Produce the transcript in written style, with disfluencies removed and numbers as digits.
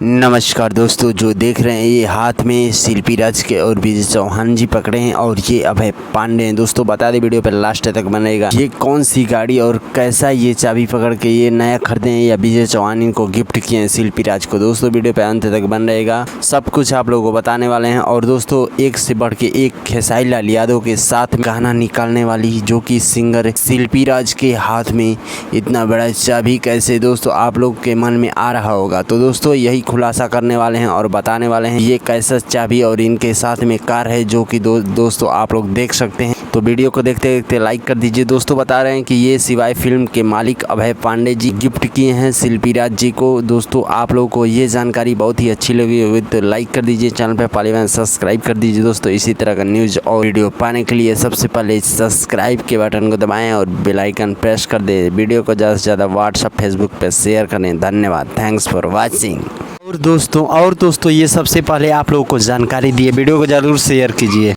नमस्कार दोस्तों, जो देख रहे हैं ये हाथ में शिल्पी राज के और विजय चौहान जी पकड़े हैं और ये अभय पांडे हैं। दोस्तों बता दें, वीडियो पर लास्ट तक बनेगा। ये कौन सी गाड़ी और कैसा ये चाबी पकड़ के ये नया खरीदे हैं या विजय चौहान इनको गिफ्ट किए हैं शिल्पी राज को। दोस्तों वीडियो पर अंत तक बन रहेगा, सब कुछ आप लोगों को बताने वाले हैं। और दोस्तों एक से बढ़ के एक खेसारी लाल यादव के साथ गाना निकालने वाली जो कि सिंगर शिल्पी राज के हाथ में इतना बड़ा चाबी कैसे दोस्तों आप लोग के मन में आ रहा होगा। तो दोस्तों यही खुलासा करने वाले हैं और बताने वाले हैं ये कैसा चाबी और इनके साथ में कार है जो कि दोस्तों आप लोग देख सकते हैं। तो वीडियो को देखते देखते लाइक कर दीजिए। दोस्तों बता रहे हैं कि ये सिवाय फिल्म के मालिक अभय पांडे जी गिफ्ट किए हैं शिल्पी राज जी को। दोस्तों आप लोगों को ये जानकारी बहुत ही अच्छी लगी हुई तो लाइक कर दीजिए, चैनल पर पहली बार सब्सक्राइब कर दीजिए। दोस्तों इसी तरह का न्यूज़ और वीडियो पाने के लिए सबसे पहले सब्सक्राइब के बटन को दबाएं और बेल आइकन प्रेस कर दें। वीडियो को ज़्यादा से ज़्यादा व्हाट्सएप फेसबुक पर शेयर करें। धन्यवाद, थैंक्स फॉर वॉचिंग। और दोस्तों ये सबसे पहले आप लोगों को जानकारी दिए, वीडियो को ज़रूर शेयर कीजिए।